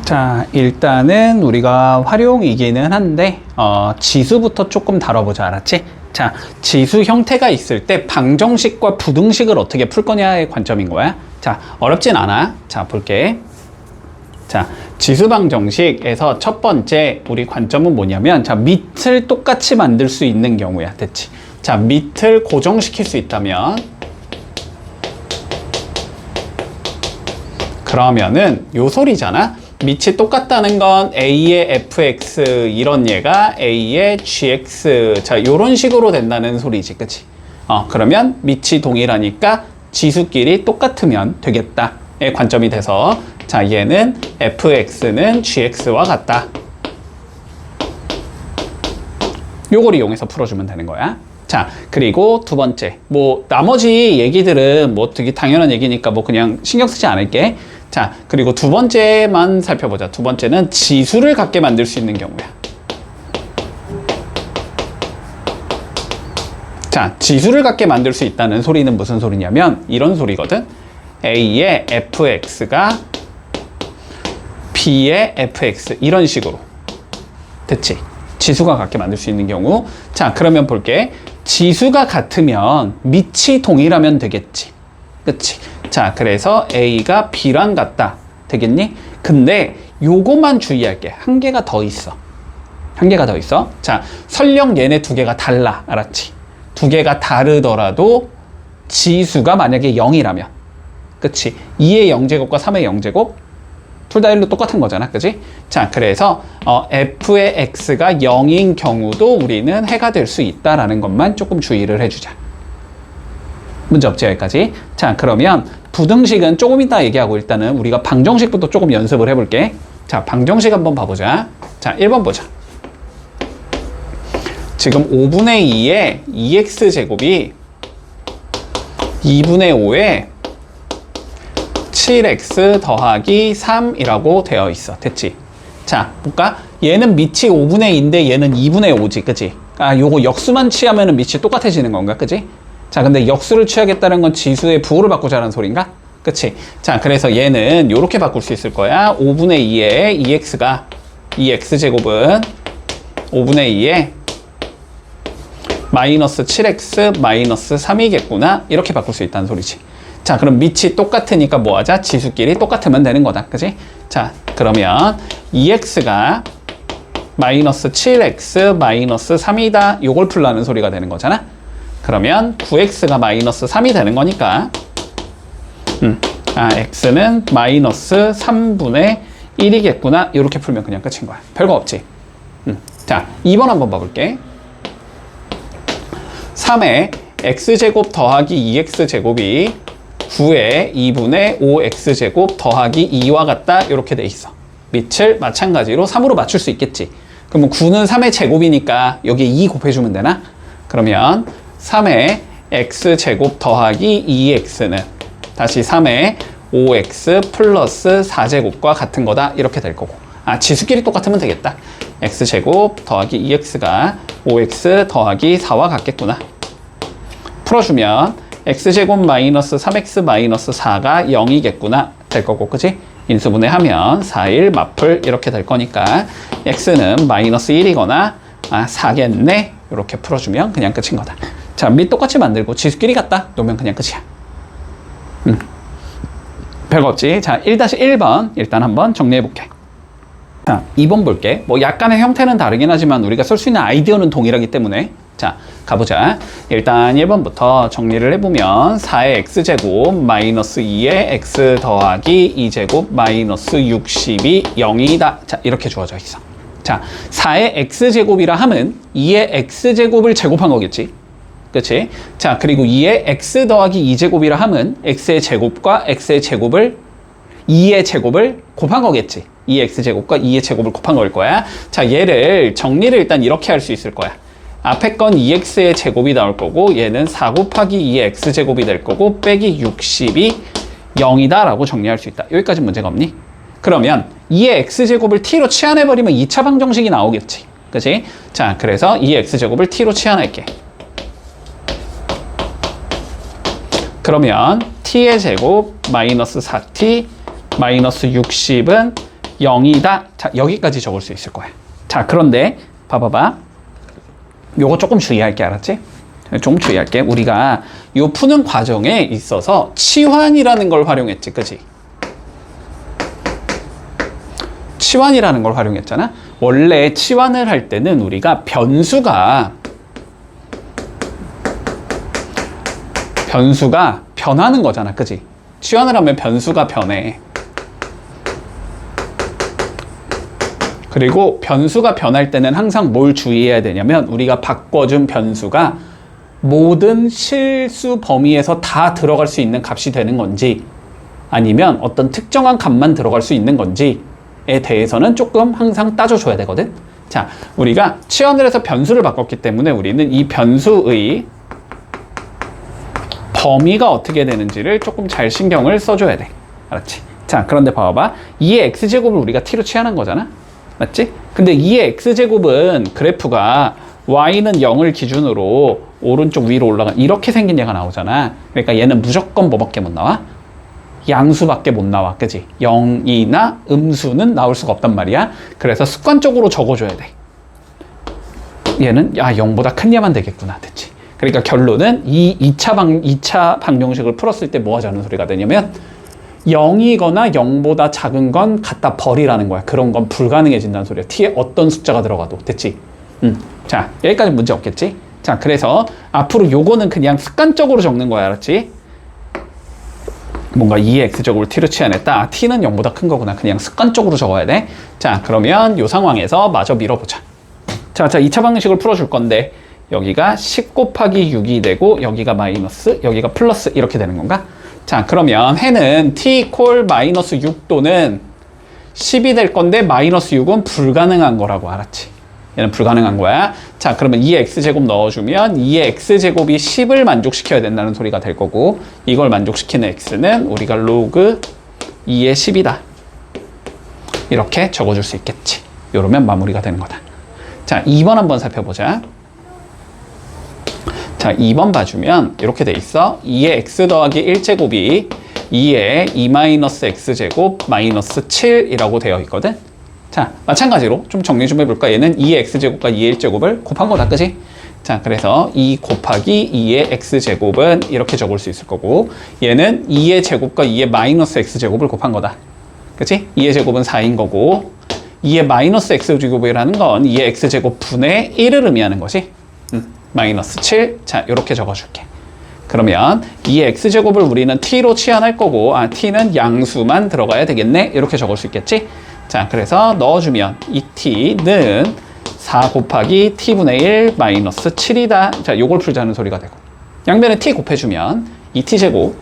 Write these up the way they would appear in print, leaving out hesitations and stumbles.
자, 일단은 우리가 활용이기는 한데 지수부터 조금 다뤄보자. 알았지? 자, 지수 형태가 있을 때 방정식과 부등식을 어떻게 풀 거냐의 관점인 거야. 자, 어렵진 않아. 자, 볼게. 자, 지수 방정식에서 첫 번째 우리 관점은 뭐냐면, 자, 밑을 똑같이 만들 수 있는 경우야. 됐지? 자, 밑을 고정시킬 수 있다면, 그러면은 요 소리잖아. 밑이 똑같다는 건 A의 fx 이런 얘가 A의 gx, 자, 요런 식으로 된다는 소리지. 그치? 그러면 밑이 동일하니까 지수끼리 똑같으면 되겠다의 관점이 돼서, 자, 얘는 fx는 gx와 같다. 요걸 이용해서 풀어주면 되는 거야. 자, 그리고 두 번째, 뭐 나머지 얘기들은 뭐 되게 당연한 얘기니까 뭐 그냥 신경 쓰지 않을게. 자, 그리고 두 번째만 살펴보자. 두 번째는 지수를 갖게 만들 수 있는 경우야. 자, 지수를 갖게 만들 수 있다는 소리는 무슨 소리냐면 이런 소리거든. A의 fx가 B의 fx 이런 식으로. 됐지? 지수가 갖게 만들 수 있는 경우. 자, 그러면 볼게. 지수가 같으면 밑이 동일하면 되겠지. 그치? 자, 그래서 A가 B랑 같다. 되겠니? 근데 요것만 주의할게. 한 개가 더 있어. 한 개가 더 있어. 자, 설령 얘네 두 개가 달라. 알았지? 두 개가 다르더라도 지수가 만약에 0이라면. 그치? 2의 0제곱과 3의 0제곱 둘 다 1로 똑같은 거잖아. 그치? 자, 그래서 f의 x가 0인 경우도 우리는 해가 될 수 있다라는 것만 조금 주의를 해주자. 문제 없지, 여기까지? 자, 그러면 부등식은 조금 이따 얘기하고 일단은 우리가 방정식부터 조금 연습을 해볼게. 자, 방정식 한번 봐보자. 자, 1번 보자. 지금 5분의 2의 2x제곱이 2분의 5에 7x 더하기 3이라고 되어 있어. 됐지? 자, 볼까? 얘는 밑이 5분의 2인데 얘는 2분의 5지. 그치? 요거 역수만 취하면 밑이 똑같아지는 건가? 그치? 자, 근데 역수를 취하겠다는 건 지수의 부호를 바꾸자는 소린가? 그치? 자, 그래서 얘는 요렇게 바꿀 수 있을 거야. 5분의 2에 2x가, 이 x제곱은 5분의 2에 마이너스 7x 마이너스 3이겠구나. 이렇게 바꿀 수 있다는 소리지. 자, 그럼 밑이 똑같으니까 뭐 하자? 지수끼리 똑같으면 되는 거다. 그치? 자, 그러면 2x가 마이너스 7x 마이너스 3이다. 요걸 풀라는 소리가 되는 거잖아. 그러면 9x가 마이너스 3이 되는 거니까 x는 마이너스 3분의 1이겠구나. 이렇게 풀면 그냥 끝인 거야. 별거 없지. 자, 2번 한번 봐볼게. 3의 x제곱 더하기 2x제곱이 9의 2분의 5x제곱 더하기 2와 같다. 이렇게 돼 있어. 밑을 마찬가지로 3으로 맞출 수 있겠지. 그러면 9는 3의 제곱이니까 여기에 2 곱해주면 되나? 그러면 3의 x제곱 더하기 2x는 다시 3의 5x 플러스 4제곱과 같은 거다. 이렇게 될 거고. 지수끼리 똑같으면 되겠다. x제곱 더하기 2x가 5x 더하기 4와 같겠구나. 풀어주면 x제곱 마이너스 3x 마이너스 4가 0이겠구나. 될 거고, 그치? 인수분해하면 4일 맞풀 이렇게 될 거니까 x는 마이너스 1이거나 4겠네. 이렇게 풀어주면 그냥 끝인 거다. 자, 밑 똑같이 만들고 지수끼리 같다 놓으면 그냥 끝이야. 별거 없지. 자, 1-1번 일단 한번 정리해 볼게. 자, 2번 볼게. 뭐 약간의 형태는 다르긴 하지만 우리가 쓸 수 있는 아이디어는 동일하기 때문에 자, 가보자. 일단 1번부터 정리를 해보면 4의 x제곱 마이너스 2의 x 더하기 2제곱 마이너스 60이 0이다. 자, 이렇게 주어져 있어. 자, 4의 x제곱이라 함은 2의 x제곱을 제곱한 거겠지. 그치? 자, 그리고 2의 x 더하기 2제곱이라 함은 x의 제곱과 x의 제곱을 2의 제곱을 곱한 거겠지. 2x제곱과 2의 제곱을 곱한 걸 거야. 자, 얘를 정리를 일단 이렇게 할 수 있을 거야. 앞에 건 2x의 제곱이 나올 거고 얘는 4 곱하기 2의 x제곱이 될 거고 빼기 60이 0이다 라고 정리할 수 있다. 여기까지 문제가 없니? 그러면 2의 x제곱을 t로 치환해버리면 2차 방정식이 나오겠지. 그치? 자, 그래서 2의 x제곱을 t로 치환할게. 그러면 t의 제곱 마이너스 4t 마이너스 60은 0이다. 자, 여기까지 적을 수 있을 거야. 자, 그런데 봐봐봐. 요거 조금 주의할게, 알았지? 좀 주의할게. 우리가 요 푸는 과정에 있어서 치환이라는 걸 활용했지, 그지? 치환이라는 걸 활용했잖아. 원래 치환을 할 때는 우리가 변수가 변하는 거잖아, 그지? 치환을 하면 변수가 변해. 그리고 변수가 변할 때는 항상 뭘 주의해야 되냐면 우리가 바꿔준 변수가 모든 실수 범위에서 다 들어갈 수 있는 값이 되는 건지 아니면 어떤 특정한 값만 들어갈 수 있는 건지에 대해서는 조금 항상 따져줘야 되거든. 자, 우리가 치환을 해서 변수를 바꿨기 때문에 우리는 이 변수의 범위가 어떻게 되는지를 조금 잘 신경을 써줘야 돼. 알았지? 자, 그런데 봐봐. 2의 x제곱을 우리가 t로 치환한 거잖아. 맞지? 근데 2의 x제곱은 그래프가 y는 0을 기준으로 오른쪽 위로 올라가 이렇게 생긴 얘가 나오잖아. 그러니까 얘는 무조건 뭐밖에 못 나와? 양수밖에 못 나와. 그지? 0이나 음수는 나올 수가 없단 말이야. 그래서 습관적으로 적어줘야 돼. 얘는 0보다 큰 얘만 되겠구나. 됐지? 그러니까 결론은 이 2차 방정식을 풀었을 때 뭐 하자는 소리가 되냐면 0이거나 0보다 작은 건 갖다 버리라는 거야. 그런 건 불가능해진다는 소리야. t에 어떤 숫자가 들어가도. 됐지? 자, 여기까지 문제 없겠지? 자, 그래서 앞으로 요거는 그냥 습관적으로 적는 거야. 알았지? 뭔가 2의 x제곱을 t로 치환했다. t는 0보다 큰 거구나. 그냥 습관적으로 적어야 돼. 자, 그러면 요 상황에서 마저 밀어보자. 자, 2차 방정식을 풀어줄 건데 여기가 10 곱하기 6이 되고 여기가 마이너스, 여기가 플러스 이렇게 되는 건가? 자, 그러면 해는 t 콜 마이너스 6 또는 10이 될 건데 마이너스 6은 불가능한 거라고. 알았지? 얘는 불가능한 거야. 자, 그러면 2의 x제곱 넣어주면 2의 x제곱이 10을 만족시켜야 된다는 소리가 될 거고 이걸 만족시키는 x는 우리가 로그 2의 10이다. 이렇게 적어줄 수 있겠지. 이러면 마무리가 되는 거다. 자, 2번 한번 살펴보자. 자, 2번 봐주면 이렇게 돼 있어. 2의 x 더하기 1제곱이 2의 2-x제곱 마이너스 7이라고 되어 있거든. 자, 마찬가지로 좀 정리 좀 해볼까? 얘는 2의 x제곱과 2의 1제곱을 곱한 거다, 그지? 자, 그래서 2 곱하기 2의 x제곱은 이렇게 적을 수 있을 거고 얘는 2의 제곱과 2의 마이너스 x제곱을 곱한 거다. 그치? 2의 제곱은 4인 거고 2의 마이너스 x제곱이라는 건 2의 x제곱 분의 1을 의미하는 거지. 마이너스 7. 자, 이렇게 적어줄게. 그러면 2의 x제곱을 우리는 t로 치환할 거고 t는 양수만 들어가야 되겠네. 이렇게 적을 수 있겠지? 자, 그래서 넣어주면 이 t는 4 곱하기 t분의 1 마이너스 7이다. 자, 요걸 풀자는 소리가 되고 양변에 t 곱해주면 2t제곱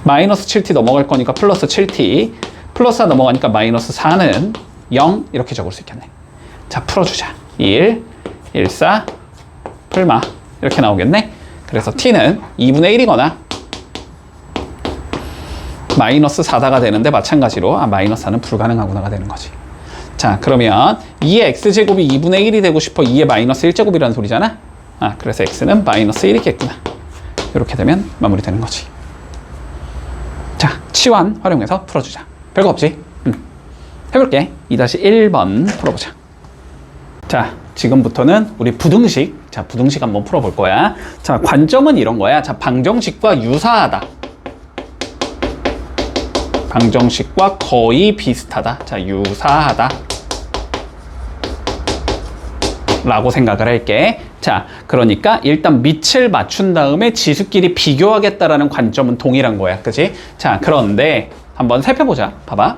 마이너스 7t 넘어갈 거니까 플러스 7t 플러스 4 넘어가니까 마이너스 4는 0 이렇게 적을 수 있겠네. 자, 풀어주자. 1, 1, 4 풀마 이렇게 나오겠네. 그래서 t는 2분의 1이거나 마이너스 4다가 되는데 마찬가지로 마이너스 4는 불가능하구나가 되는 거지. 자, 그러면 2의 x제곱이 2분의 1이 되고 싶어 2의 마이너스 1제곱이라는 소리잖아. 그래서 x는 마이너스 1이겠구나. 이렇게 되면 마무리되는 거지. 자, 치환 활용해서 풀어주자. 별거 없지? 해볼게. 2-1번 풀어보자. 자, 지금부터는 우리 부등식. 자, 부등식 한번 풀어볼 거야. 자, 관점은 이런 거야. 자, 방정식과 유사하다. 방정식과 거의 비슷하다. 자, 유사하다. 라고 생각을 할게. 자, 그러니까 일단 밑을 맞춘 다음에 지수끼리 비교하겠다라는 관점은 동일한 거야. 그치? 자, 그런데 한번 살펴보자. 봐봐.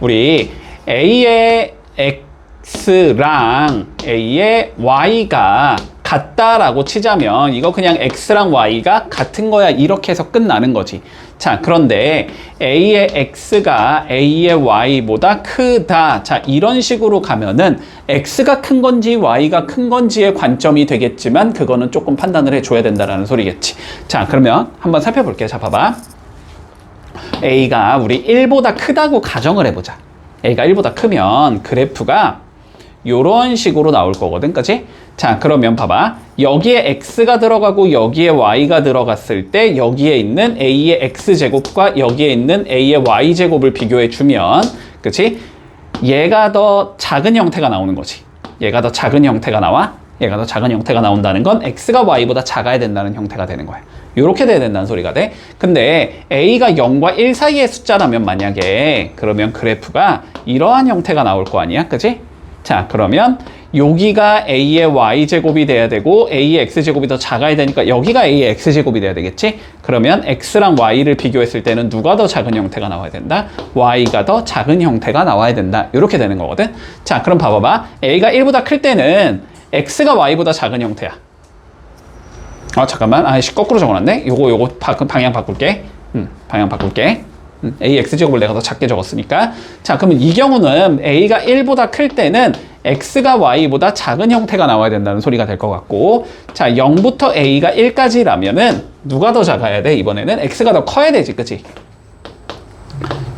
우리 A의 X랑 A의 Y가 같다라고 치자면 이거 그냥 X랑 Y가 같은 거야. 이렇게 해서 끝나는 거지. 자, 그런데 A의 X가 A의 Y보다 크다. 자, 이런 식으로 가면은 X가 큰 건지 Y가 큰 건지의 관점이 되겠지만 그거는 조금 판단을 해줘야 된다는 소리겠지. 자, 그러면 한번 살펴볼게요. 자, 봐봐. A가 우리 1보다 크다고 가정을 해보자. A가 1보다 크면 그래프가 요런 식으로 나올 거거든. 그치? 자, 그러면 봐봐. 여기에 x가 들어가고 여기에 y가 들어갔을 때 여기에 있는 a의 x제곱과 여기에 있는 a의 y제곱을 비교해 주면 그치? 얘가 더 작은 형태가 나오는 거지. 얘가 더 작은 형태가 나와. 얘가 더 작은 형태가 나온다는 건 x가 y보다 작아야 된다는 형태가 되는 거야. 이렇게 돼야 된다는 소리가 돼. 근데 a가 0과 1 사이의 숫자라면 만약에 그러면 그래프가 이러한 형태가 나올 거 아니야, 그치? 자, 그러면 여기가 a의 y제곱이 돼야 되고 a의 x제곱이 더 작아야 되니까 여기가 a의 x제곱이 돼야 되겠지? 그러면 x랑 y를 비교했을 때는 누가 더 작은 형태가 나와야 된다? y가 더 작은 형태가 나와야 된다. 이렇게 되는 거거든. 자, 그럼 봐봐봐. a가 1보다 클 때는 x가 y보다 작은 형태야. 잠깐만. 아이씨, 거꾸로 적어놨네. 요거 방향 바꿀게. 방향 바꿀게. a x제곱을 내가 더 작게 적었으니까. 자, 그러면 이 경우는 a가 1보다 클 때는 x가 y보다 작은 형태가 나와야 된다는 소리가 될 것 같고, 자, 0부터 a가 1까지라면은 누가 더 작아야 돼? 이번에는 x가 더 커야 되지, 그치?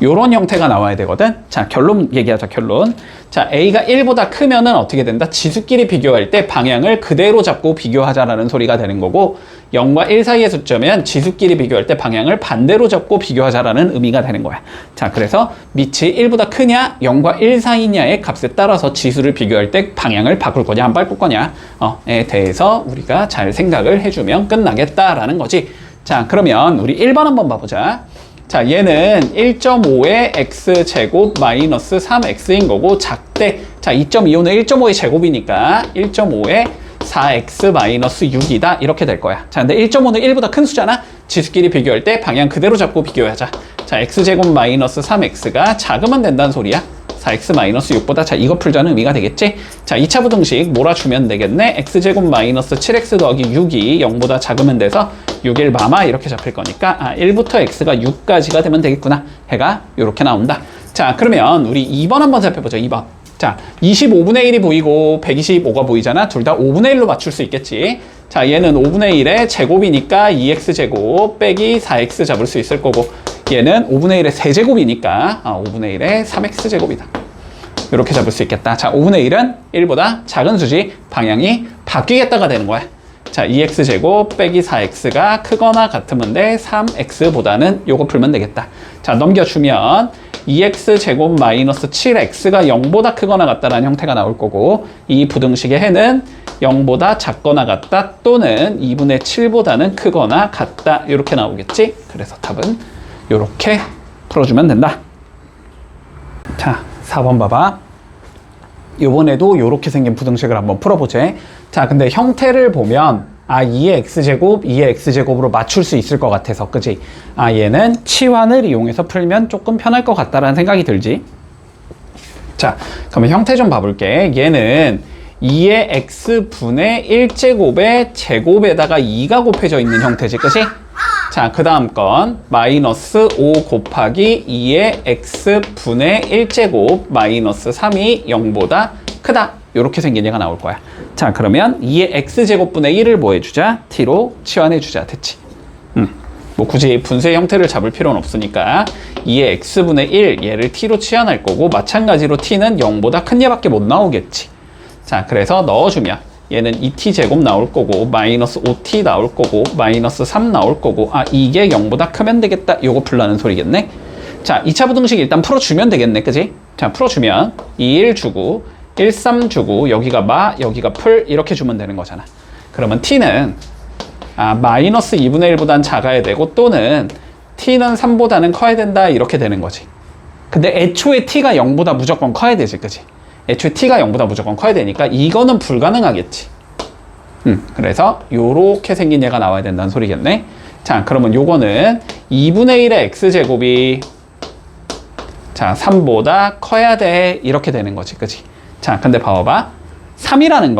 요런 형태가 나와야 되거든. 자, 결론 얘기하자. 결론. 자, a가 1보다 크면은 어떻게 된다? 지수끼리 비교할 때 방향을 그대로 잡고 비교하자라는 소리가 되는 거고, 0과 1 사이의 숫자면 지수끼리 비교할 때 방향을 반대로 잡고 비교하자라는 의미가 되는 거야. 자, 그래서 밑이 1보다 크냐 0과 1 사이냐의 값에 따라서 지수를 비교할 때 방향을 바꿀 거냐 안 바꿀 거냐에 대해서 우리가 잘 생각을 해주면 끝나겠다라는 거지. 자, 그러면 우리 1번 한번 봐보자. 자, 얘는 1.5의 x제곱 마이너스 3x인 거고 작대. 자, 2.25는 1.5의 제곱이니까 1.5의 4x 마이너스 6이다. 이렇게 될 거야. 자, 근데 1.5는 1보다 큰 수잖아. 지수끼리 비교할 때 방향 그대로 잡고 비교하자. 자, x제곱 마이너스 3x가 작으면 된다는 소리야. 4x 마이너스 6보다. 자, 이거 풀자는 의미가 되겠지? 자, 2차 부등식 몰아주면 되겠네. x제곱 마이너스 7x 더하기 6이 0보다 작으면 돼서 6일 마마 이렇게 잡힐 거니까 1부터 x가 6까지가 되면 되겠구나. 해가 이렇게 나온다. 자, 그러면 우리 2번 한번 살펴보죠. 2번. 자, 25분의 1이 보이고 125가 보이잖아. 둘 다 5분의 1로 맞출 수 있겠지. 자, 얘는 5분의 1의 제곱이니까 2x제곱 빼기 4x 잡을 수 있을 거고, 얘는 5분의 1의 세제곱이니까 5분의 1의 3x제곱이다. 이렇게 잡을 수 있겠다. 자, 5분의 1은 1보다 작은 수지. 방향이 바뀌겠다가 되는 거야. 자, 2x제곱 빼기 4x가 크거나 같으면 돼. 3x보다는 요거 풀면 되겠다. 자, 넘겨주면 2x제곱 마이너스 7x가 0보다 크거나 같다라는 형태가 나올 거고, 이 부등식의 해는 0보다 작거나 같다 또는 2분의 7보다는 크거나 같다. 이렇게 나오겠지? 그래서 답은 이렇게 풀어주면 된다. 자, 4번 봐봐. 이번에도 이렇게 생긴 부등식을 한번 풀어보자. 자, 근데 형태를 보면 2의 x제곱, 2의 x제곱으로 맞출 수 있을 것 같아서, 그지? 얘는 치환을 이용해서 풀면 조금 편할 것 같다라는 생각이 들지? 자, 그러면 형태 좀 봐볼게. 얘는 2의 x분의 1제곱의 제곱에다가 2가 곱해져 있는 형태지, 그치? 자, 그 다음 건 마이너스 5 곱하기 2의 x분의 1제곱 마이너스 3이 0보다 크다. 이렇게 생긴 얘가 나올 거야. 자, 그러면 2의 x제곱분의 1을 뭐 해주자? t로 치환해주자. 됐지? 뭐 굳이 분수의 형태를 잡을 필요는 없으니까 2의 x분의 1 얘를 t로 치환할 거고, 마찬가지로 t는 0보다 큰 얘밖에 못 나오겠지. 자, 그래서 넣어주면 얘는 2t제곱 나올 거고, 마이너스 5t 나올 거고, 마이너스 3 나올 거고, 이게 0보다 크면 되겠다. 요거 풀라는 소리겠네. 자, 2차 부등식 일단 풀어주면 되겠네. 그지? 자, 풀어주면 2, 1 주고 1, 3 주고, 여기가 마, 여기가 풀, 이렇게 주면 되는 거잖아. 그러면 t는 마이너스 2분의 1보단 작아야 되고, 또는 t는 3보다는 커야 된다. 이렇게 되는 거지. 근데 애초에 t가 0보다 무조건 커야 되지. 그지? 애초에 t가 0보다 무조건 커야 되니까 이거는 불가능하겠지. 그래서 요렇게 생긴 얘가 나와야 된다는 소리겠네. 자, 그러면 요거는 2분의 1의 x제곱이 3보다 커야 돼. 이렇게 되는 거지. 그치? 자, 근데 봐봐. 3이라는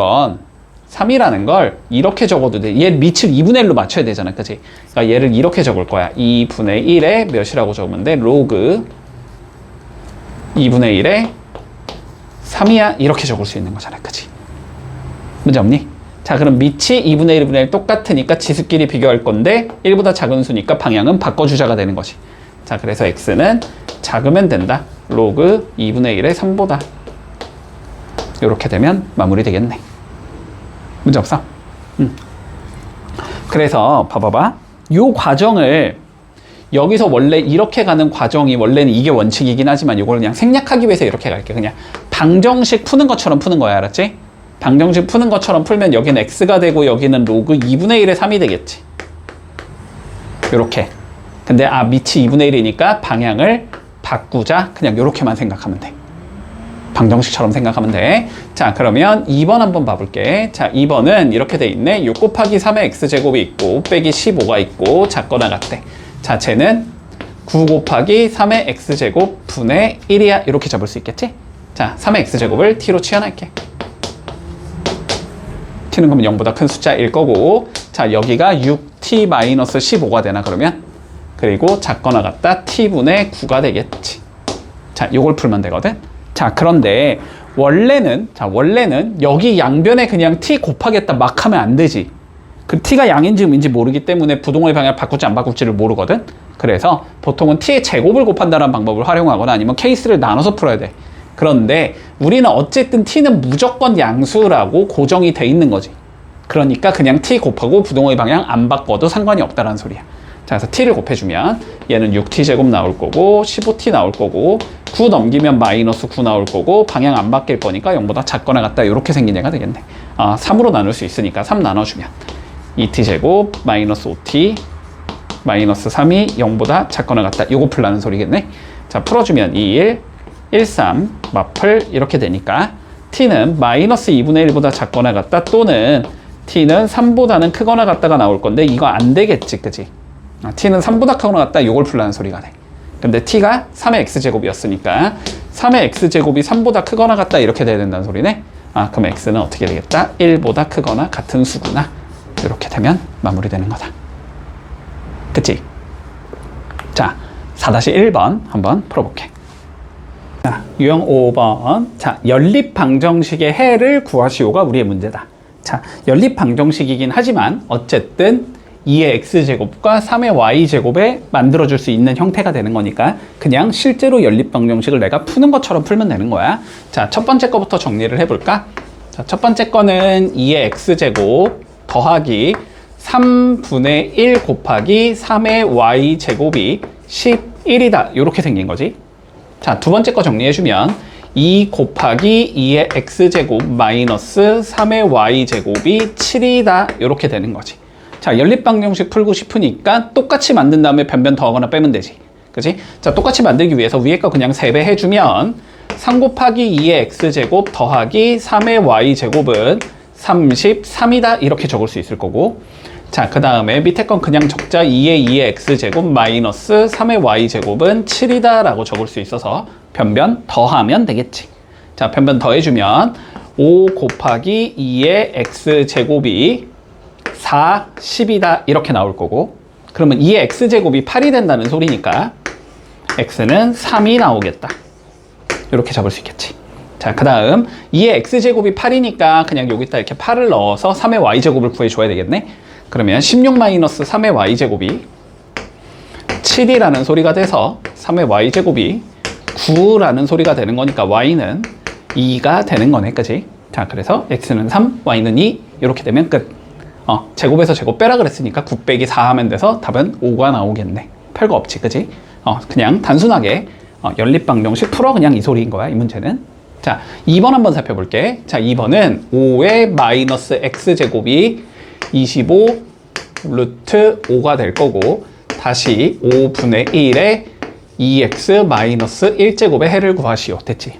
걸 이렇게 적어도 돼. 얘 밑을 2분의 1로 맞춰야 되잖아. 그치? 그러니까 얘를 이렇게 적을 거야. 2분의 1에 몇이라고 적으면 돼? 로그 2분의 1에 3이야. 이렇게 적을 수 있는 거잖아. 그치? 문제 없니? 자, 그럼 밑이 2분의 1, 2분의 1 똑같으니까 지수끼리 비교할 건데 1보다 작은 수니까 방향은 바꿔주자가 되는 거지. 자, 그래서 x는 작으면 된다. 로그 2분의 1의 3보다. 이렇게 되면 마무리 되겠네. 문제 없어? 그래서 봐봐봐. 요 여기서 원래 이렇게 가는 과정이 원래는 이게 원칙이긴 하지만 이걸 그냥 생략하기 위해서 이렇게 갈게. 그냥 방정식 푸는 것처럼 푸는 거야. 알았지? 방정식 푸는 것처럼 풀면 여기는 x가 되고 여기는 로그 2분의 1의 3이 되겠지. 요렇게. 근데 밑이 2분의 1이니까 방향을 바꾸자. 그냥 요렇게만 생각하면 돼. 방정식처럼 생각하면 돼. 자, 그러면 2번 한번 봐볼게. 자, 2번은 이렇게 돼 있네. 6 곱하기 3의 x제곱이 있고 빼기 15가 있고 작거나 같대. 자, 쟤는 9 곱하기 3의 x제곱 분의 1이야. 이렇게 잡을 수 있겠지? 자, 3의 x제곱을 t로 치환할게. t는 그러면 0보다 큰 숫자일 거고, 자, 여기가 6t-15가 되나 그러면? 그리고 작거나 같다 t분의 9가 되겠지. 자, 요걸 풀면 되거든. 자, 그런데 원래는 여기 양변에 그냥 t 곱하겠다 막 하면 안 되지. 그 t가 양인지 음인지 모르기 때문에 부동의 방향을 바꿀지 안 바꿀지를 모르거든. 그래서 보통은 t의 제곱을 곱한다는 방법을 활용하거나 아니면 케이스를 나눠서 풀어야 돼. 그런데 우리는 어쨌든 t는 무조건 양수라고 고정이 돼 있는 거지. 그러니까 그냥 t 곱하고 부동의 방향 안 바꿔도 상관이 없다는 소리야. 자, 그래서 t를 곱해주면 얘는 6t제곱 나올 거고 15t 나올 거고 9 넘기면 마이너스 9 나올 거고 방향 안 바뀔 거니까 0보다 작거나 같다 이렇게 생긴 애가 되겠네. 3으로 나눌 수 있으니까 3 나눠주면 2t제곱 마이너스 5t 마이너스 3이 0보다 작거나 같다. 요거 풀라는 소리겠네. 자, 풀어주면 2, 1, 1, 3 마플 이렇게 되니까 t는 마이너스 2분의 1보다 작거나 같다 또는 t는 3보다는 크거나 같다가 나올 건데 이거 안 되겠지, 그치? t는 3보다 크거나 같다 요걸 풀라는 소리가 돼. 근데 t가 3의 x제곱이었으니까 3의 x제곱이 3보다 크거나 같다 이렇게 돼야 된다는 소리네. 그럼 x는 어떻게 되겠다? 1보다 크거나 같은 수구나. 이렇게 되면 마무리되는 거다. 그치? 자, 4-1번 한번 풀어볼게. 자, 유형 5번. 자, 연립방정식의 해를 구하시오가 우리의 문제다. 자, 연립방정식이긴 하지만 어쨌든 2의 x제곱과 3의 y제곱에 만들어줄 수 있는 형태가 되는 거니까 그냥 실제로 연립방정식을 내가 푸는 것처럼 풀면 되는 거야. 자, 첫 번째 거부터 정리를 해볼까? 자, 첫 번째 거는 2의 x제곱 더하기 3분의 1 곱하기 3의 y제곱이 11이다. 이렇게 생긴 거지. 자, 두 번째 거 정리해주면 2 곱하기 2의 x제곱 마이너스 3의 y제곱이 7이다. 이렇게 되는 거지. 자, 연립방정식 풀고 싶으니까 똑같이 만든 다음에 변변 더하거나 빼면 되지. 그치? 자, 똑같이 만들기 위해서 위에 거 그냥 3배 해주면 3 곱하기 2의 x제곱 더하기 3의 y제곱은 33이다. 이렇게 적을 수 있을 거고, 자, 그 다음에 밑에 건 그냥 적자 2의 x제곱 마이너스 3의 y제곱은 7이다 라고 적을 수 있어서 변변 더하면 되겠지. 자, 변변 더해주면 5 곱하기 2의 x제곱이 4, 10이다 이렇게 나올 거고, 그러면 2의 x제곱이 8이 된다는 소리니까 x는 3이 나오겠다. 이렇게 적을 수 있겠지. 자, 그 다음 2의 x제곱이 8이니까 그냥 여기다 이렇게 8을 넣어서 3의 y제곱을 구해줘야 되겠네. 그러면 16-3의 y제곱이 7이라는 소리가 돼서 3의 y제곱이 9라는 소리가 되는 거니까 y는 2가 되는 거네. 그치? 자, 그래서 x는 3, y는 2 이렇게 되면 끝. 제곱에서 제곱 빼라 그랬으니까 9 빼기 4 하면 돼서 답은 5가 나오겠네. 별거 없지, 그치? 그냥 단순하게 연립방정식 풀어 그냥 이 소리인 거야, 이 문제는. 자, 2번 한번 살펴볼게. 자, 2번은 5의 마이너스 x제곱이 25 루트 5가 될 거고, 다시 5분의 1에 2x 마이너스 1제곱의 해를 구하시오. 됐지?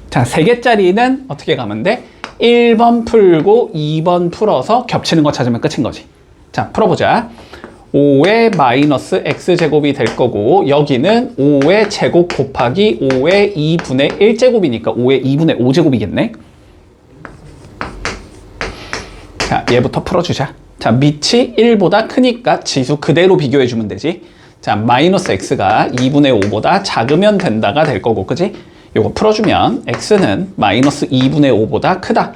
자, 3개짜리는 어떻게 가면 돼? 1번 풀고 2번 풀어서 겹치는 거 찾으면 끝인 거지. 자, 풀어보자. 5의 마이너스 x제곱이 될 거고, 여기는 5의 제곱 곱하기 5의 2분의 1제곱이니까 5의 2분의 5제곱이겠네. 자, 얘부터 풀어주자. 자, 밑이 1보다 크니까 지수 그대로 비교해주면 되지. 자, 마이너스 x가 2분의 5보다 작으면 된다가 될 거고, 그지? 요거 풀어주면 x는 마이너스 2분의 5보다 크다.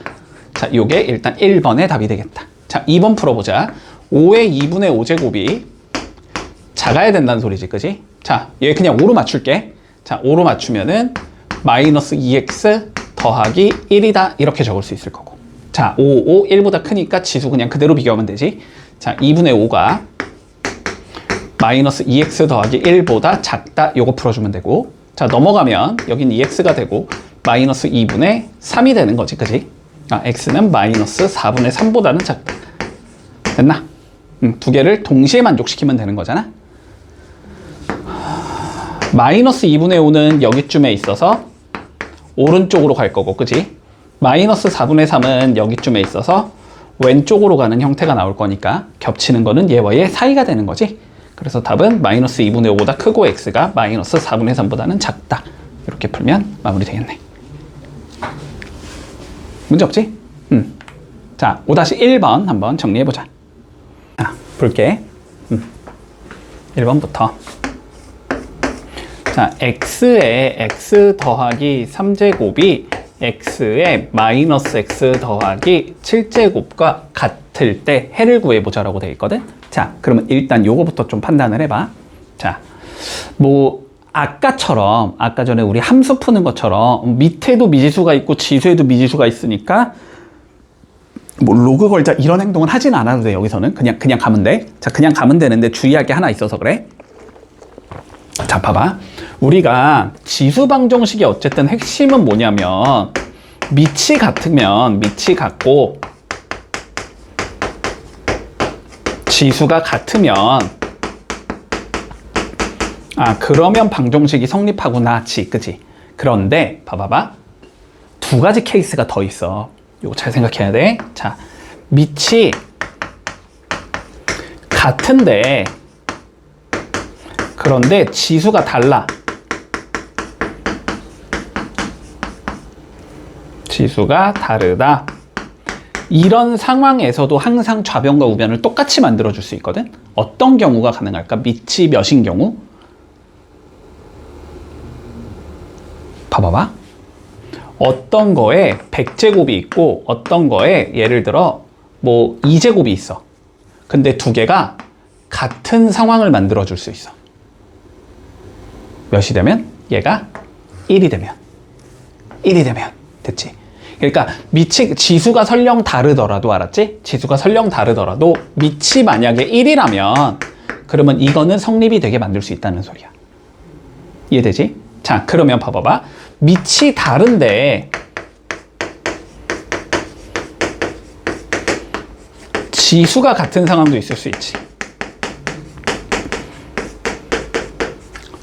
자, 요게 일단 1번의 답이 되겠다. 자, 2번 풀어보자. 5의 2분의 5제곱이 작아야 된다는 소리지, 그지? 자, 얘 그냥 5로 맞출게. 자, 5로 맞추면은 마이너스 2x 더하기 1이다. 이렇게 적을 수 있을 거고. 자, 5, 1보다 크니까 지수 그냥 그대로 비교하면 되지. 자, 2분의 5가 마이너스 2x 더하기 1보다 작다. 요거 풀어주면 되고, 자 넘어가면 여긴 2x가 되고 마이너스 2분의 3이 되는 거지, 그지? x는 마이너스 4분의 3보다는 작다. 됐나? 두 개를 동시에 만족시키면 되는 거잖아. 마이너스 2분의 5는 여기쯤에 있어서 오른쪽으로 갈 거고, 그지? 마이너스 4분의 3은 여기쯤에 있어서 왼쪽으로 가는 형태가 나올 거니까 겹치는 거는 얘와 얘 사이가 되는 거지. 그래서 답은 마이너스 2분의 5보다 크고 x가 마이너스 4분의 3보다는 작다. 이렇게 풀면 마무리 되겠네. 문제 없지? 자, 5-1번 한번 정리해보자. 볼게. 1번부터. 자, x의 x 더하기 3제곱이 x의 마이너스 x 더하기 7제곱과 같을 때 해를 구해보자라고 되어 있거든. 자, 그러면 일단 요거부터 좀 판단을 해봐. 자, 뭐 아까처럼, 아까 전에 우리 함수 푸는 것처럼 밑에도 미지수가 있고 지수에도 미지수가 있으니까 뭐 로그 걸자 이런 행동은 하진 않아도 돼. 여기서는 그냥 가면 돼. 자, 그냥 가면 되는데 주의할 게 하나 있어서 그래. 자, 봐봐. 우리가 지수 방정식의 어쨌든 핵심은 뭐냐면 밑이 같으면, 밑이 같고 지수가 같으면 그러면 방정식이 성립하구나, 그치? 그런데 봐봐봐. 두 가지 케이스가 더 있어. 이거 잘 생각해야 돼. 자, 밑이 같은데 그런데 지수가 달라. 지수가 다르다. 이런 상황에서도 항상 좌변과 우변을 똑같이 만들어줄 수 있거든. 어떤 경우가 가능할까? 밑이 몇인 경우? 봐봐봐. 어떤 거에 100제곱이 있고 어떤 거에 예를 들어 뭐 2제곱이 있어. 근데 두 개가 같은 상황을 만들어줄 수 있어. 몇이 되면? 얘가 1이 되면. 됐지? 그러니까 밑이, 지수가 설령 다르더라도, 알았지? 지수가 설령 다르더라도 밑이 만약에 1이라면 그러면 이거는 성립이 되게 만들 수 있다는 소리야. 이해되지? 자, 그러면 봐봐봐. 밑이 다른데 지수가 같은 상황도 있을 수 있지.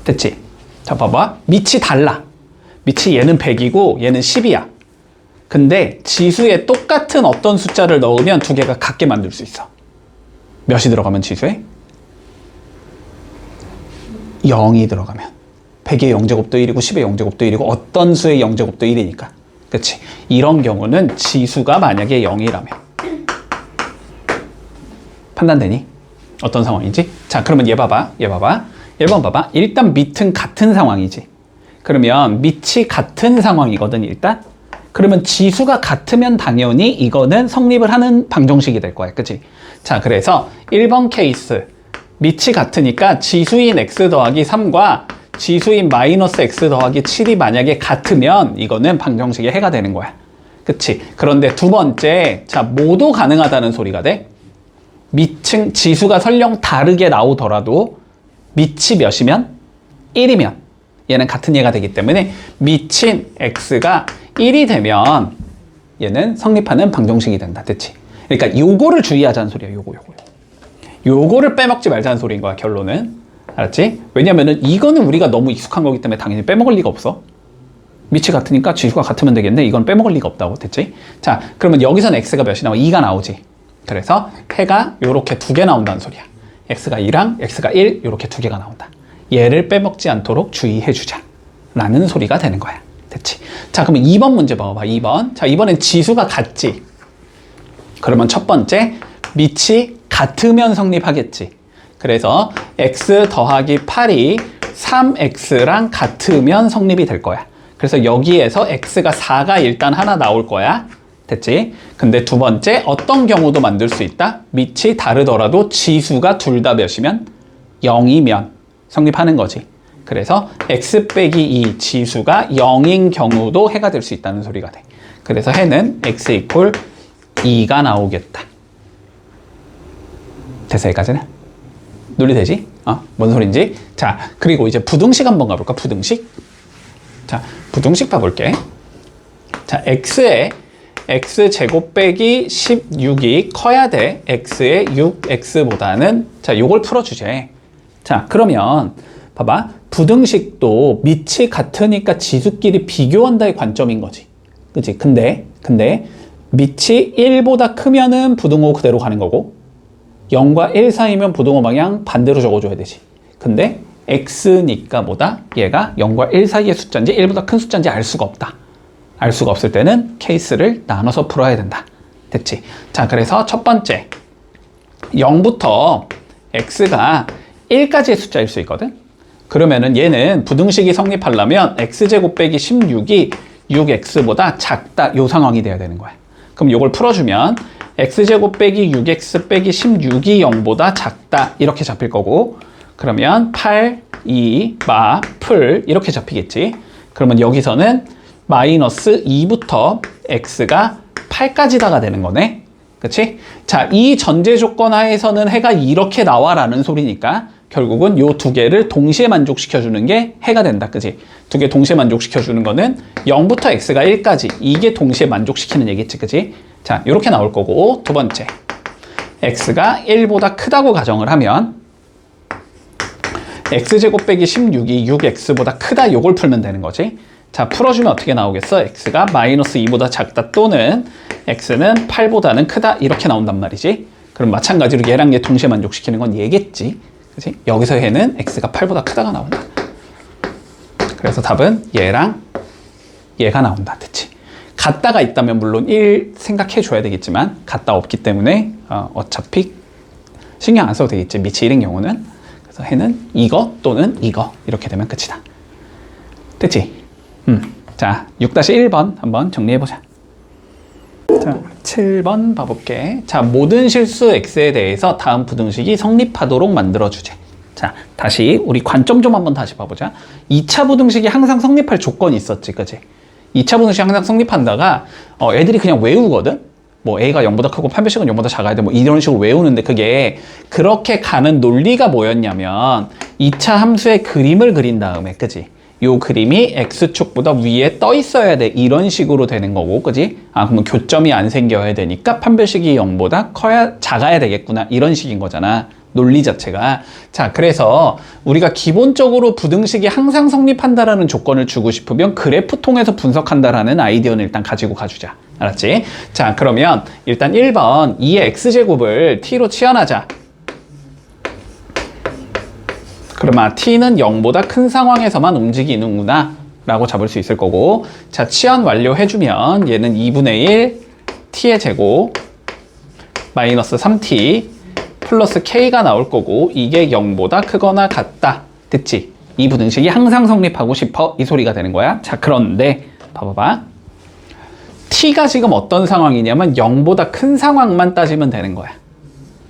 됐지? 자, 봐봐. 밑이 달라. 밑이 얘는 100이고 얘는 10이야. 근데 지수에 똑같은 어떤 숫자를 넣으면 두 개가 같게 만들 수 있어. 몇이 들어가면 지수에? 0이 들어가면. 100의 0제곱도 1이고 10의 0제곱도 1이고 어떤 수의 0제곱도 1이니까. 그치? 이런 경우는 지수가 만약에 0이라면. 판단되니? 어떤 상황이지? 자, 그러면 얘 봐봐. 1번 봐봐. 일단 밑은 같은 상황이지. 그러면 밑이 같은 상황이거든, 일단. 그러면 지수가 같으면 당연히 이거는 성립을 하는 방정식이 될 거야. 그치? 자, 그래서 1번 케이스. 밑이 같으니까 지수인 x 더하기 3과 지수인 마이너스 x 더하기 7이 만약에 같으면 이거는 방정식의 해가 되는 거야. 그치? 그런데 두 번째, 자, 모두 가능하다는 소리가 돼. 밑은 지수가 설령 다르게 나오더라도 밑이 몇이면? 1이면 얘는 같은 얘가 되기 때문에 밑인 x가 1이 되면 얘는 성립하는 방정식이 된다. 됐지? 그러니까 요거를 주의하자는 소리야. 요거를 빼먹지 말자는 소리인 거야, 결론은. 알았지? 왜냐면은 이거는 우리가 너무 익숙한 거기 때문에 당연히 빼먹을 리가 없어. 밑이 같으니까 지수가 같으면 되겠네. 이건 빼먹을 리가 없다고. 됐지? 자, 그러면 여기서는 x가 몇이 나와? 2가 나오지. 그래서 해가 요렇게 두 개 나온다는 소리야. x가 2랑 x가 1 요렇게 두 개가 나온다. 얘를 빼먹지 않도록 주의해 주자 라는 소리가 되는 거야. 됐지? 자, 그러면 2번 문제 봐봐. 2번. 자, 이번엔 지수가 같지. 그러면 첫 번째, 밑이 같으면 성립하겠지. 그래서 x 더하기 8이 3x랑 같으면 성립이 될 거야. 그래서 여기에서 x가 4가 일단 하나 나올 거야. 됐지? 근데 두 번째, 어떤 경우도 만들 수 있다? 밑이 다르더라도 지수가 둘 다 몇이면? 0이면 성립하는 거지. 그래서 x 빼기 2 지수가 0인 경우도 해가 될 수 있다는 소리가 돼. 그래서 해는 x 이퀄 2가 나오겠다. 됐어, 여기까지는? 논리 되지? 뭔 소린지? 자, 그리고 이제 부등식 한번 가볼까? 부등식. 자, 부등식 봐볼게. 자, x의 x제곱 빼기 16이 커야 돼. x의 6x보다는. 자, 요걸 풀어주제. 자, 그러면 봐봐. 부등식도 밑이 같으니까 지수끼리 비교한다의 관점인 거지. 그치? 근데 밑이 1보다 크면은 부등호 그대로 가는 거고 0과 1 사이면 부등호 방향 반대로 적어줘야 되지. 근데 x니까 뭐다? 얘가 0과 1 사이의 숫자인지 1보다 큰 숫자인지 알 수가 없다. 알 수가 없을 때는 케이스를 나눠서 풀어야 된다. 됐지? 자, 그래서 첫 번째 0부터 x가 1까지의 숫자일 수 있거든? 그러면은 얘는 부등식이 성립하려면 x제곱 빼기 16이 6x보다 작다. 요 상황이 돼야 되는 거야. 그럼 요걸 풀어주면 x제곱 빼기 6x 빼기 16이 0보다 작다. 이렇게 잡힐 거고 그러면 8, 2, 마, 풀 이렇게 잡히겠지. 그러면 여기서는 마이너스 2부터 x가 8까지다가 되는 거네. 그치? 자, 이 전제 조건 하에서는 해가 이렇게 나와라는 소리니까 결국은 요 두 개를 동시에 만족시켜주는 게 해가 된다. 그치? 두 개 동시에 만족시켜주는 거는 0부터 x가 1까지 이게 동시에 만족시키는 얘기지. 그치? 자, 요렇게 나올 거고 두 번째 x가 1보다 크다고 가정을 하면 x제곱 빼기 16이 6x보다 크다 요걸 풀면 되는 거지. 자, 풀어주면 어떻게 나오겠어? x가 마이너스 2보다 작다 또는 x는 8보다는 크다 이렇게 나온단 말이지. 그럼 마찬가지로 얘랑 얘 동시에 만족시키는 건 얘겠지. 그치? 여기서 얘는 x가 8보다 크다가 나온다. 그래서 답은 얘랑 얘가 나온다. 됐지? 같다가 있다면 물론 1 생각해 줘야 되겠지만 같다 없기 때문에 어차피 신경 안 써도 되겠지. 밑이 1인 경우는. 그래서 해는 이거 또는 이거 이렇게 되면 끝이다. 됐지? 자, 6-1번 한번 정리해보자. 자, 7번 봐볼게. 자, 모든 실수 x에 대해서 다음 부등식이 성립하도록 만들어주제. 자, 다시 우리 관점 좀 한번 다시 봐보자. 2차 부등식이 항상 성립할 조건이 있었지, 그치? 2차 부등식이 항상 성립한다가 애들이 그냥 외우거든? 뭐 a가 0보다 크고 판별식은 0보다 작아야 돼. 뭐 이런 식으로 외우는데 그게 그렇게 가는 논리가 뭐였냐면 2차 함수의 그림을 그린 다음에, 그치? 요 그림이 x축보다 위에 떠 있어야 돼. 이런 식으로 되는 거고, 그지? 그러면 교점이 안 생겨야 되니까 판별식이 0보다 작아야 되겠구나. 이런 식인 거잖아. 논리 자체가. 자, 그래서 우리가 기본적으로 부등식이 항상 성립한다라는 조건을 주고 싶으면 그래프 통해서 분석한다라는 아이디어는 일단 가지고 가주자. 알았지? 자, 그러면 일단 1번 2의 x제곱을 t로 치환하자. 그러면 t는 0보다 큰 상황에서만 움직이는구나 라고 잡을 수 있을 거고, 자, 치환 완료해주면 얘는 2분의 1 t의 제곱 마이너스 3t 플러스 k가 나올 거고 이게 0보다 크거나 같다. 됐지? 이 부등식이 항상 성립하고 싶어 이 소리가 되는 거야. 자, 그런데 봐봐봐. t가 지금 어떤 상황이냐면 0보다 큰 상황만 따지면 되는 거야.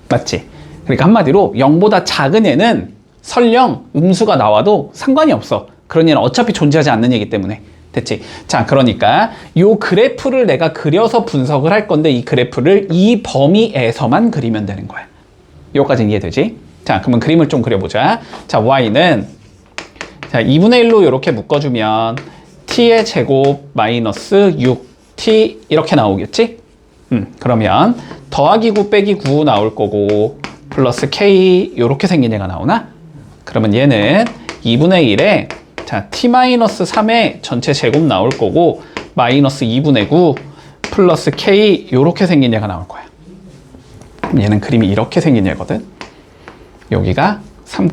맞지? 그러니까 한마디로 0보다 작은 애는 설령 음수가 나와도 상관이 없어. 그런 얘는 어차피 존재하지 않는 얘기 때문에. 됐지? 자, 그러니까 요 그래프를 내가 그려서 분석을 할 건데 이 그래프를 이 범위에서만 그리면 되는 거야. 요까지는 이해되지? 자, 그러면 그림을 좀 그려보자. 자, y는 자 2분의 1로 이렇게 묶어주면 t의 제곱 마이너스 6t 이렇게 나오겠지? 그러면 더하기 9 빼기 9 나올 거고 플러스 k 이렇게 생긴 얘가 나오나? 그러면 얘는 2분의 1에 자 t-3의 전체 제곱 나올 거고 마이너스 2분의 9 플러스 k 이렇게 생긴 얘가 나올 거야. 얘는 그림이 이렇게 생긴 얘거든. 여기가 3,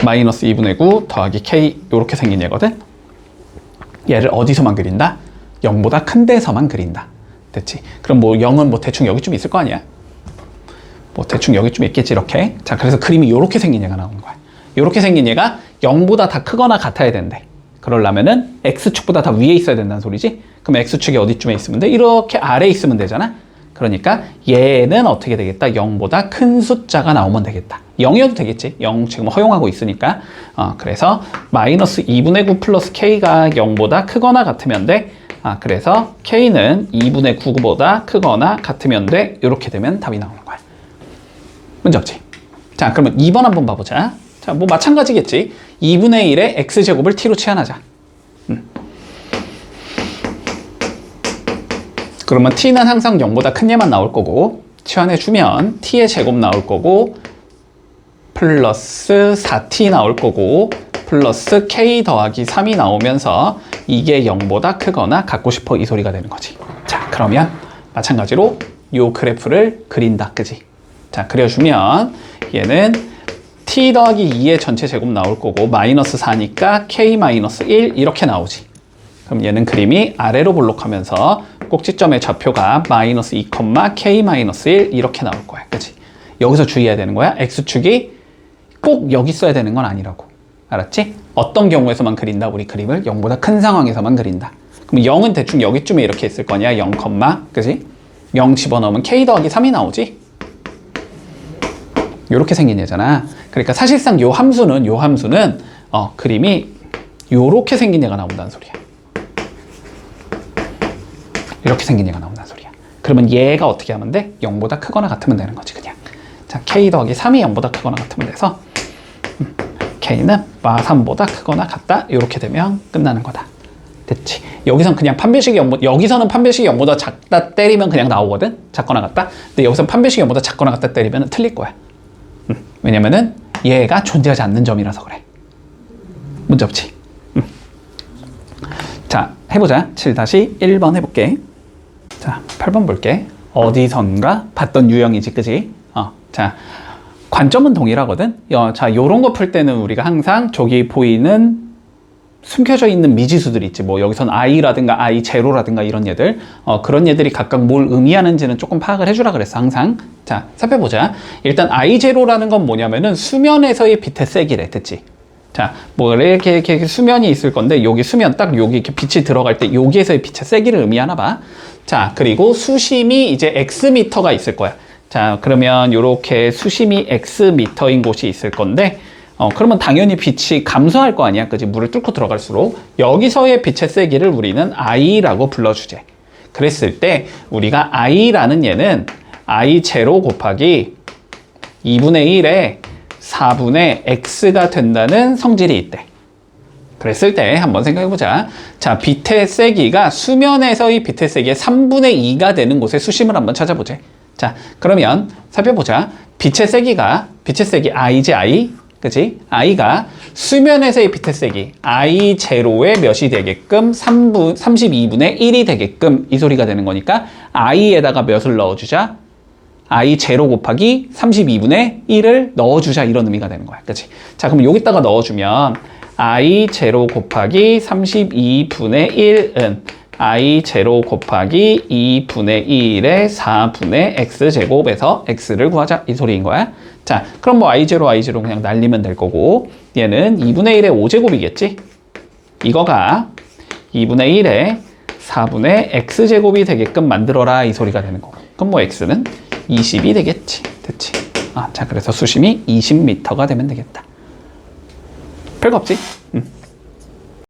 마이너스 2분의 9 더하기 k 이렇게 생긴 얘거든. 얘를 어디서만 그린다? 0보다 큰 데서만 그린다. 됐지? 그럼 뭐 0은 뭐 대충 여기쯤 있을 거 아니야? 뭐 대충 여기쯤 있겠지 이렇게. 자, 그래서 그림이 이렇게 생긴 얘가 나오는 거야. 이렇게 생긴 얘가 0보다 다 크거나 같아야 된대. 그러려면은 x축보다 다 위에 있어야 된다는 소리지. 그럼 x축이 어디쯤에 있으면 돼? 이렇게 아래에 있으면 되잖아. 그러니까 얘는 어떻게 되겠다? 0보다 큰 숫자가 나오면 되겠다. 0이어도 되겠지. 0 지금 허용하고 있으니까. 그래서 마이너스 2분의 9 플러스 k가 0보다 크거나 같으면 돼. 그래서 k는 2분의 9보다 크거나 같으면 돼. 이렇게 되면 답이 나오는 거야. 문제 없지? 자, 그러면 2번 한번 봐보자. 자, 뭐 마찬가지겠지. 2분의 1의 x제곱을 t로 치환하자. 그러면 t는 항상 0보다 큰 얘만 나올 거고, 치환해주면 t의 제곱 나올 거고, 플러스 4t 나올 거고, 플러스 k 더하기 3이 나오면서 이게 0보다 크거나 같고 싶어 이 소리가 되는 거지. 자, 그러면 마찬가지로 요 그래프를 그린다, 그지? 자, 그려주면 얘는 t 더하기 2의 전체 제곱 나올 거고 마이너스 4니까 k 마이너스 1 이렇게 나오지. 그럼 얘는 그림이 아래로 볼록하면서 꼭지점의 좌표가 마이너스 2, k 마이너스 1 이렇게 나올 거야, 그치? 여기서 주의해야 되는 거야. x축이 꼭 여기 써야 되는 건 아니라고. 알았지? 어떤 경우에서만 그린다? 우리 그림을 0보다 큰 상황에서만 그린다. 그럼 0은 대충 여기쯤에 이렇게 있을 거냐? 0, 그지? 0 집어넣으면 k 더하기 3이 나오지? 요렇게 생긴 얘잖아. 그러니까 사실상 요 함수는 그림이 요렇게 생긴 얘가 나온다는 소리야. 이렇게 생긴 얘가 나온다는 소리야. 그러면 얘가 어떻게 하면 돼? 0보다 크거나 같으면 되는 거지, 그냥. 자, k 더하기 3이 0보다 크거나 같으면 돼서 k는 마 3보다 크거나 같다. 이렇게 되면 끝나는 거다. 됐지? 여기선 그냥 판별식이 0보다, 여기서는 판별식이 0보다 작다 때리면 그냥 나오거든? 작거나 같다? 근데 여기선 판별식이 0보다 작거나 같다 때리면 틀릴 거야. 왜냐면은 얘가 존재하지 않는 점이라서 그래. 문제 없지? 자, 해보자. 7-1번 해볼게. 자, 8번 볼게. 어디선가 봤던 유형이지, 그지? 자, 관점은 동일하거든? 자, 요런 거 풀 때는 우리가 항상 저기 보이는 숨겨져 있는 미지수들 있지. 뭐 여기선 i라든가 i0라든가 이런 얘들, 그런 얘들이 각각 뭘 의미하는지는 조금 파악을 해주라 그랬어, 항상. 자, 살펴보자. 일단 i0라는 건 뭐냐면은 수면에서의 빛의 세기래, 됐지? 자, 뭐 이렇게 수면이 있을 건데 여기 수면 딱 여기 이렇게 빛이 들어갈 때 여기에서의 빛의 세기를 의미하나 봐. 자, 그리고 수심이 이제 x미터가 있을 거야. 자, 그러면 요렇게 수심이 x미터인 곳이 있을 건데, 그러면 당연히 빛이 감소할 거 아니야, 그지? 물을 뚫고 들어갈수록. 여기서의 빛의 세기를 우리는 i라고 불러주제. 그랬을 때 우리가 i라는 얘는 i0 곱하기 2분의 1에 4분의 x가 된다는 성질이 있대. 그랬을 때 한번 생각해보자. 자, 빛의 세기가 수면에서의 빛의 세기의 3분의 2가 되는 곳의 수심을 한번 찾아보자. 자, 그러면 살펴보자. 빛의 세기 i지, i. 그치? i가 수면에서의 빛의 세기 i0의 몇이 되게끔 32분의 1이 되게끔 이 소리가 되는 거니까 i에다가 몇을 넣어주자? i0 곱하기 32분의 1을 넣어주자, 이런 의미가 되는 거야. 그치? 자, 그럼 여기다가 넣어주면 i0 곱하기 32분의 1은 i0 곱하기 2분의 1의 4분의 x제곱에서 x를 구하자, 이 소리인 거야. 자, 그럼 뭐 i0 그냥 날리면 될 거고, 얘는 2분의 1의 5제곱이겠지? 이거가 2분의 1의 4분의 x제곱이 되게끔 만들어라, 이 소리가 되는 거고. 그럼 뭐 x는 20이 되겠지. 됐지? 자, 그래서 수심이 20m가 되면 되겠다. 별거 없지?